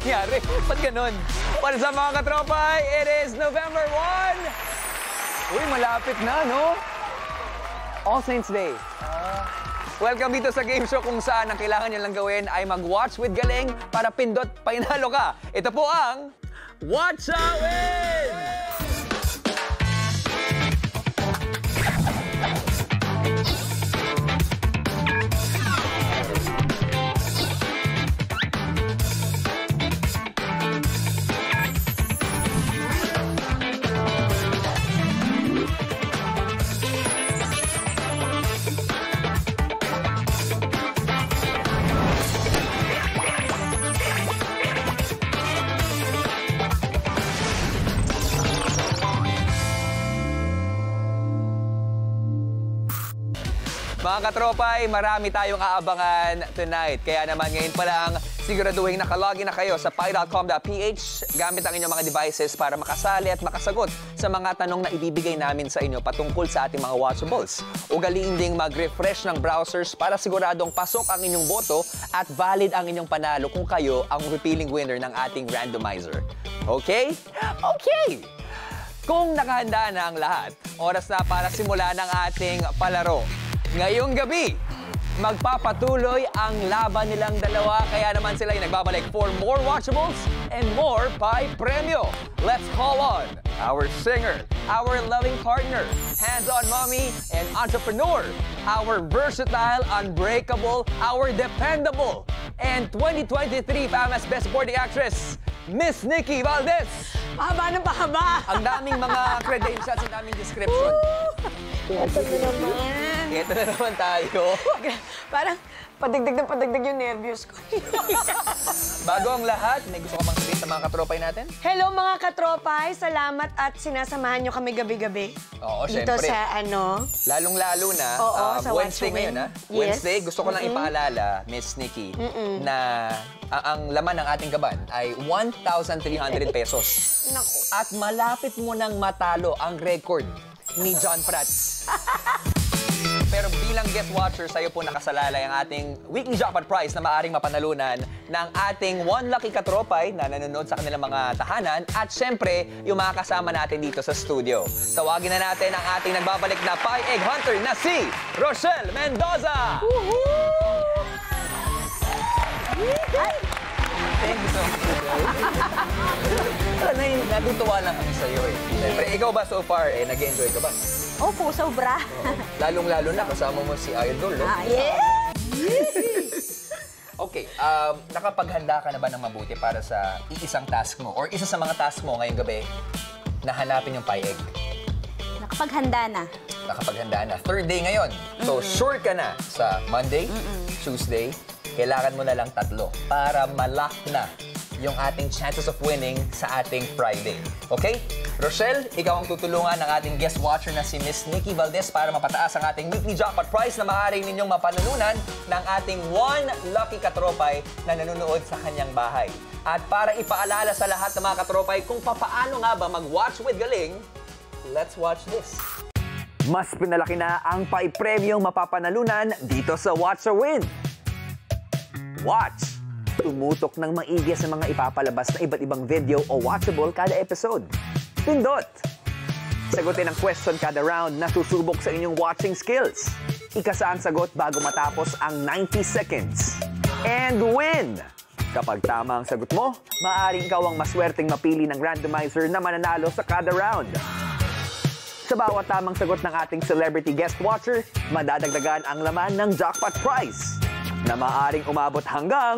nangyari? Ba't ganun? Para sa mga katropay, it is November 1! Uy, malapit na, no? All Saints Day. Welcome dito sa game show kung saan ang kailangan nyo lang gawin ay mag-watch with galing para pindot painalo ka. Ito po ang Watch a Win! Mga katropay, marami tayong aabangan tonight. Kaya naman ngayon pa lang, siguraduhin nakalogin na kayo sa pi.com.ph gamit ang inyong mga devices para makasali at makasagot sa mga tanong na ibibigay namin sa inyo patungkol sa ating mga watchables. Ugaliin ding mag-refresh ng browsers para siguradong pasok ang inyong boto at valid ang inyong panalo kung kayo ang pipiling winner ng ating randomizer. Okay? Okay! Kung nakahanda na ang lahat, oras na para simulan ang ating palaro. Ngayong gabi, magpapatuloy ang laban nilang dalawa, kaya naman sila ay nagbabalik for more watchables and more Pi Premyo. Let's call on our singer, our loving partner, hands-on mommy and entrepreneur, our versatile, unbreakable, our dependable, and 2023 FAMAS Best Supporting Actress, Miss Nikki Valdez. Mahaba na pahaba. Ang daming mga credentials, ang daming description. Ito na naman. Ito na naman tayo. Parang padigdig yung nervyos ko. Bago ang lahat, may gusto ka bang sabihin sa mga katropay natin? Hello mga katropay, salamat at sinasamahan nyo kami gabi-gabi. Oo, dito syempre. sa ano. Lalong-lalo na, sa Wednesday ngayon, ha? Yes. Wednesday, gusto ko lang ipaalala, Miss Nikki, na ang laman ng ating gaban ay 1,300 pesos. Naku. At malapit mo nang matalo ang record ni John Prats. Pero bilang guest watcher, sa'yo po nakasalalay ang ating weekly jackpot prize na maaring mapanalunan ng ating One Lucky Katropay na nanonood sa kanilang mga tahanan at syempre, yung mga kasama natin dito sa studio. Tawagin na natin ang ating nagbabalik na Pi Egg Hunter na si Rochelle Mendoza! Thank you so much. Natutuwa lang kami sa'yo eh. Siyempre, ikaw ba so far, nag-enjoy ka ba? Opo, sobra. Lalong-lalo na kasama mo si Idol, no? Yeah! Okay, nakapaghanda ka na ba ng mabuti para sa iisang task mo? Or isa sa mga task mo ngayong gabi na hanapin yung Pi Egg? Nakapaghanda na. Nakapaghanda na. Third day ngayon. So, sure ka na sa Monday, Tuesday, kailangan mo na lang 3 para malak na yung ating chances of winning sa ating Friday. Okay? Rochelle, ikaw ang tutulungan ng ating guest watcher na si Miss Nikki Valdez para mapataas ang ating weekly jackpot prize na maaaring ninyong mapanalunan ng ating One Lucky Katropay na nanonood sa kanyang bahay. At para ipaalala sa lahat ng mga katropay kung papaano nga ba mag-watch with galing, let's watch this. Mas pinalaki na ang Pi-Premyong mapapanalunan dito sa Watch a Win. Watch! Tumutok ng maigi sa mga ipapalabas na iba't ibang video o watchable kada episode. Pindot! Sagutin ang question kada round na susubok sa inyong watching skills. Ikasa ang sagot bago matapos ang 90 seconds. And win! Kapag tama ang sagot mo, maaaring ikaw ang maswerteng mapili ng randomizer na mananalo sa kada round. Sa bawat tamang sagot ng ating celebrity guest watcher, madadagdagan ang laman ng jackpot prize na maaaring umabot hanggang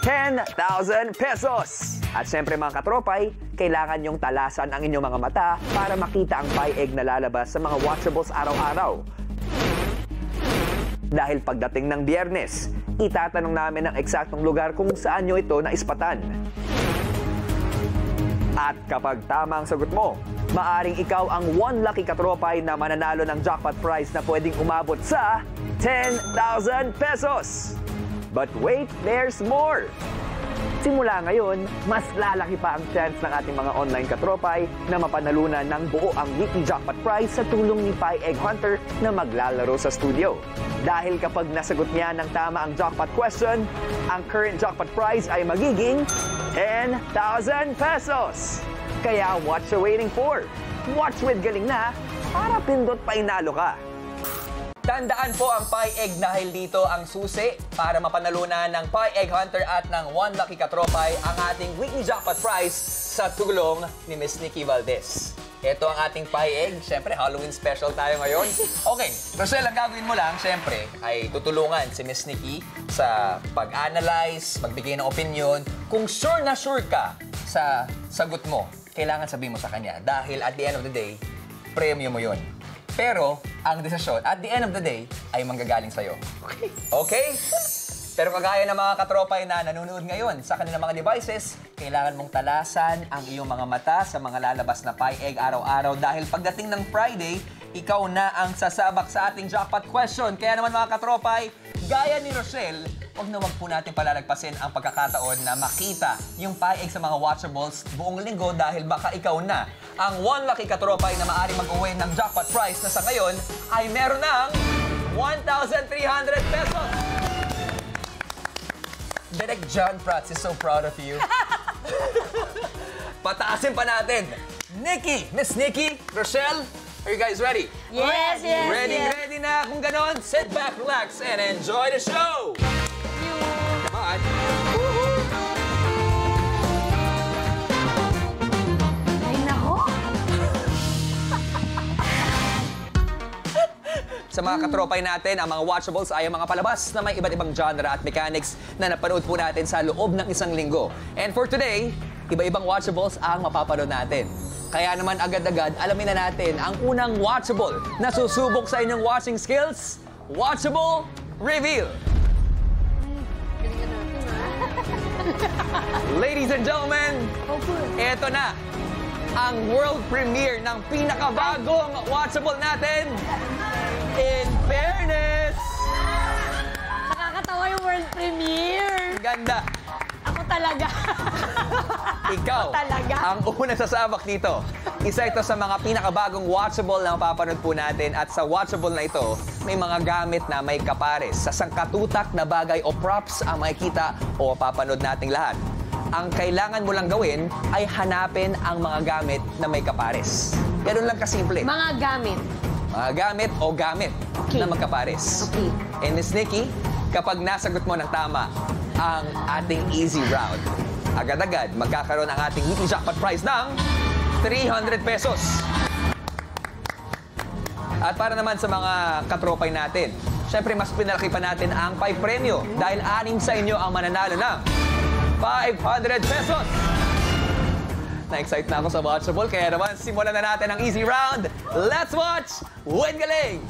10,000 pesos. At syempre mga katropay, kailangan yung talasan ang inyong mga mata para makita ang Pi Egg na lalabas sa mga watchables araw-araw. Dahil pagdating ng Biyernes, itatanong namin ang eksaktong lugar kung saan nyo ito naispatan. At kapag tama ang sagot mo, maaring ikaw ang One Lucky Katropay na mananalo ng jackpot prize na pwedeng umabot sa 10,000 pesos. But wait, there's more! Simula ngayon, mas lalaki pa ang chance ng ating mga online katropay na mapanalunan ng buo ang weekly jackpot prize sa tulong ni Pi Egg Hunter na maglalaro sa studio. Dahil kapag nasagot niya ng tama ang jackpot question, ang current jackpot prize ay magiging 10,000 pesos. Kaya what you waiting for? Watch with Galing Na para pindot pa inalo ka. Tandaan po ang Pi Egg dahil dito ang susi para mapanalunan ng Pi Egg Hunter at ng One Lucky Katropay ang ating weekly jackpot prize sa tulong ni Miss Nikki Valdez. Ito ang ating Pi Egg. Siyempre, Halloween special tayo ngayon. Okay, Rochelle, ang gagawin mo lang, siyempre, ay tutulungan si Miss Nikki sa pag-analyze, magbigay ng opinion. Kung sure na sure ka sa sagot mo, kailangan sabihin mo sa kanya. Dahil at the end of the day, premyo mo yun. Pero, ang desisyon, at the end of the day, ay manggagaling sa'yo. Okay? Pero kagaya ng mga katropay na nanonood ngayon sa kanilang mga devices, kailangan mong talasan ang iyong mga mata sa mga lalabas na Pi Egg araw-araw dahil pagdating ng Friday, ikaw na ang sasabak sa ating jackpot question. Kaya naman mga katropay, gaya ni Rochelle, wag na wag po natin palalagpasin ang pagkakataon na makita yung Pi Egg sa mga watchables buong linggo dahil baka ikaw na ang One Lucky Katropay na maaaring mag-uwi ng jackpot prize na sa ngayon ay meron ng 1,300 pesos. Direk John Prats is so proud of you. Pataasin pa natin. Nikki, Miss Nikki, Rochelle, are you guys ready? Yes, yes, Ready na. Kung ganon, sit back, relax, and enjoy the show. Come on. Ay, nako. Sa mga katropay natin, ang mga watchables ay ang mga palabas na may iba't ibang genre at mechanics na napanood po natin sa loob ng isang linggo. And for today, iba-ibang watchables ang mapapanood natin. Kaya naman agad-agad, alamin na natin ang unang watchable na susubok sa inyong watching skills. Watchable Reveal! Ladies and gentlemen, eto na ang world premiere ng pinakabagong watchable natin. In fairness! Nakakatawa yung world premiere. Ganda. Ako talaga. Ikaw, Talaga? ang unang sasabak dito. Isa ito sa mga pinakabagong watchable na mapapanood po natin at sa watchable na ito, may mga gamit na may kapares. Sa sangkatutak na bagay o props ang makikita o mapapanood nating lahat. Ang kailangan mo lang gawin ay hanapin ang mga gamit na may kapares. Ganun lang kasimple. Mga gamit. Mga gamit o gamit na magkapares. Okay. And Miss Nikki, kapag nasagot mo ng tama ang ating easy round, agad-agad magkakaroon ang ating weekly jackpot prize ng 300 pesos. At para naman sa mga katropay natin, syempre mas pinalaki pa natin ang premyo dahil 6 sa inyo ang mananalo ng 500 pesos. Na-excite na ako sa watchable, kaya naman simulan na natin ang easy round. Let's watch Win Galing!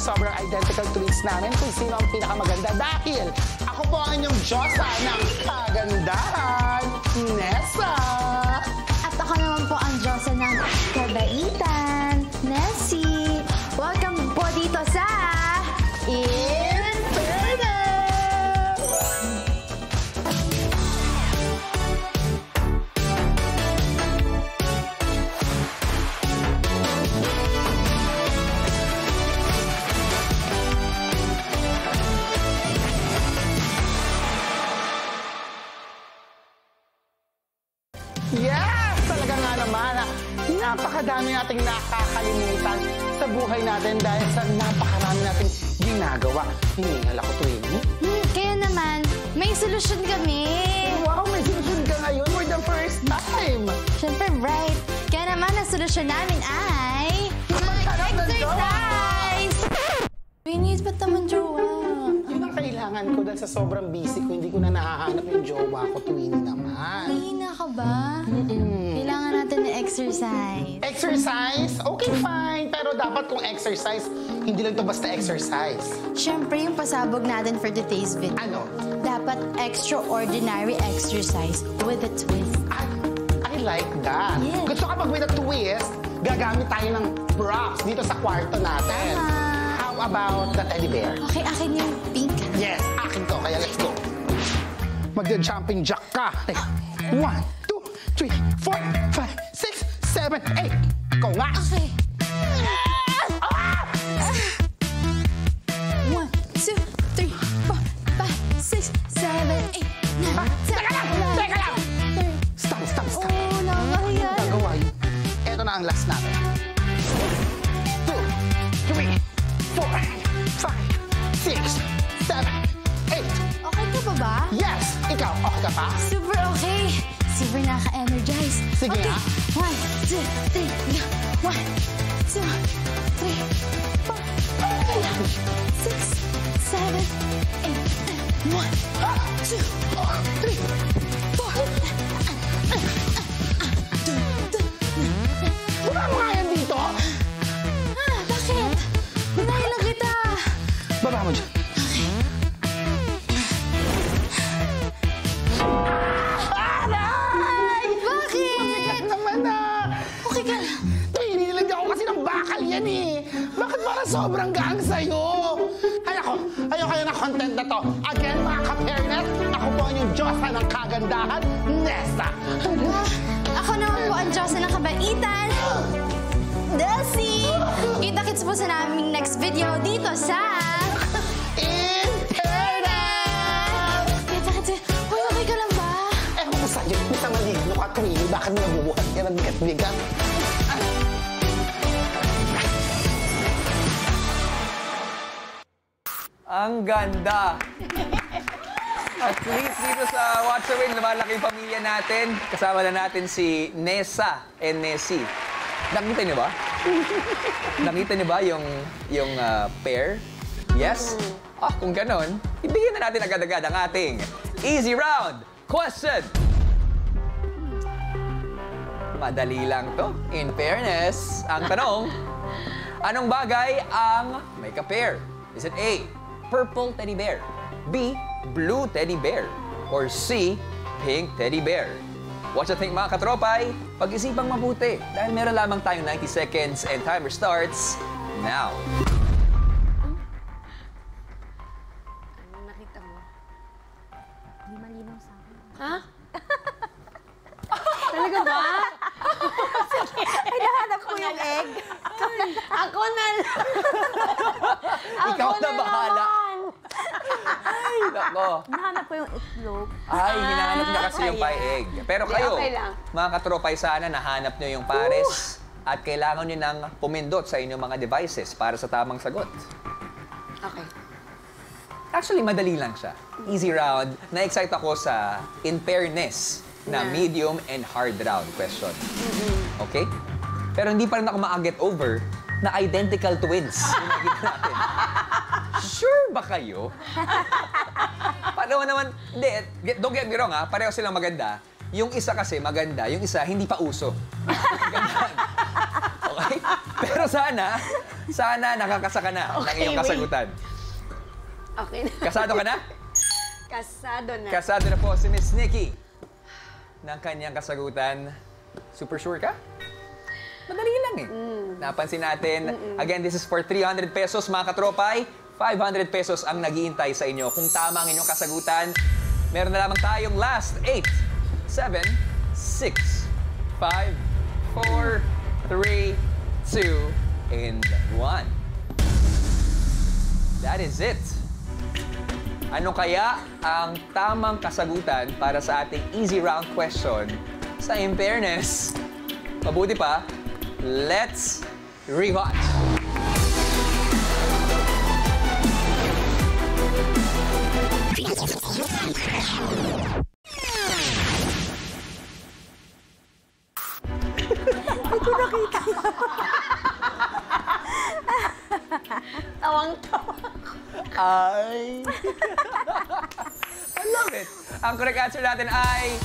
Sobrang identical twins namin kung sino ang pinakamaganda dahil ako po ang inyong Diyosa ng kagandahan, Nessa! At ako naman po ang Diyosa ng kabaitan, Nessie. Welcome po dito sa In Fairness! Yes! Talaga nga naman. Napakadami nating nakakalimutan sa buhay natin dahil sa napakarami nating ginagawa. Hiningal ako, Twinnie. Kaya naman, may solusyon kami. Wow, may solusyon ka ngayon for the first time. Siyempre, right. Kaya naman, ang solusyon namin ay... exercise! Winnie, ba't naman jowa? Yun ang kailangan ko dahil sa sobrang busy ko, hindi ko na nahahanap yung jowa ko, Twinnie naman. Mahina ka ba? Kailangan natin ng exercise. Exercise? Okay, fine. Pero dapat kung exercise, hindi lang to basta exercise. Siyempre, yung pasabog natin for today's video. Ano? Dapat extraordinary exercise with a twist. I like that. Yes. Gusto ka pag with a twist, gagamit tayo ng props dito sa kwarto natin. Tama. How about the teddy bear? Okay, akin yung pink. Yes, akin to. Kaya let's go. Magja-jumping jack ka. 1, 2, 3, 4, 5, 6, 7, 8. Ikaw nga. Okay. 1, 2, 3, 4, 5, 6, 7, 8, 9, 10, Teka lang! Teka lang! Stop, stop, stop. Oh, nakakahiya. Nagawa yun. Ito na ang last natin. 2, 3, 4, 5, 6, 7, 8. Okay ka pa ba? Yes! Ikaw, okay ka pa? Super okay. Super nakaka-energize. Sige okay. nga. 1, 2, 3, 1, 2, 3, 4, 5, 6, 7, 8, 1, 2, 3, 4. Baba mo nga yan dito! Bakit? Hinahila kita. Baba mo dyan. Aray! Bakit? Naman na! Okay ka lang. Nilagyan ko kasi ng bakal yan eh. Bakit parang sobrang gaan sa'yo? Ayoko na content na to. Again, mga ka-Pernet, ako po ang yung Diyosa ng kagandahan, Nessa. Ako naman po ang Diyosa ng kabaitan, Delcy. Kita-kits po sa naming next video dito sa... Internet! Kita-kits. Uy, okay ka lang ba? Ewan ko sa'yo, bisa maligno ka, Twinnie. Bakit nabubuhat ka ng bigat-bigat? Ang ganda! At least dito sa Watch the Win, lumalaki yung pamilya natin. Kasama na natin si Nessa and Nessie. Nakita niyo ba? Nakita niyo ba yung pair? Yes? Kung ganon, ibigyan na natin agad-agad ang ating easy round question. Madali lang to. In fairness, ang tanong, anong bagay ang may ka-pair? Is it A, purple teddy bear, B, blue teddy bear, or C, pink teddy bear? What you think, mga katropay? Pag-isipang mabuti dahil meron lamang tayong 90 seconds and timer starts now. Ano nakita mo? Hindi malinaw sa akin. Ha? Talaga ba? Ay, nahanap ko yung egg. Ako na Ikaw na bahala. Ay, nako. Nahanap ko yung itlog. Ay, hinahanap niya kasi yung pie egg. Pero Hindi, kayo, okay lang. mga katropay, sana nahanap niyo yung pares at kailangan niyo nang pumindot sa inyong mga devices para sa tamang sagot. Okay. Actually, madali lang siya. Easy round. Na-excite ako sa in fairness na medium and hard round question. Okay? Pero hindi pa rin ako ma-get over na identical twins yung nakita natin. Sure ba kayo? Paano naman, hindi, don't get me wrong ha, pareho silang maganda. Yung isa kasi maganda, yung isa hindi pa uso. Ganyan. Okay? Pero sana nakakasa ka na ng iyong kasagutan. Okay na. Kasado ka na? Kasado na. Kasado na po si Miss Nikki ng kanyang kasagutan. Super sure ka? Madali lang eh. Napansin natin. Again, this is for 300 pesos, mga katropay. 500 pesos ang nag-iintay sa inyo. Kung tama ang inyong kasagutan, meron na lamang tayong last 8, 7, 6, 5, 4, 3, 2, and 1. That is it. Ano kaya ang tamang kasagutan para sa ating easy round question sa In Fairness? Mabuti pa, let's rewatch. Ay. I love it. Ang correct answer natin ay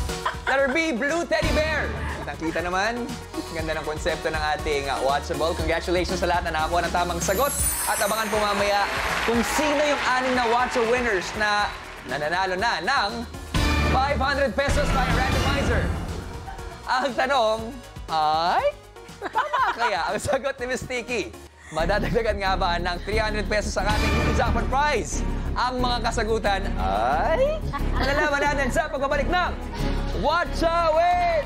letter B, blue teddy bear. Nakita naman, ganda ng konsepto ng ating Watchable. Congratulations sa lahat na nakakuha ng tamang sagot. At abangan po mamaya kung sino yung 6 na Watcher winners na nananalo na ng 500 pesos by randomizer. Ang tanong ay, tama kaya ang sagot ni Miss Tiki? Madadagdagan nga ba ng 300 pesos ang ating Mini Jackpot Prize? Ang mga kasagutan ay malalaman natin sa pagbabalik ng Watch a Win!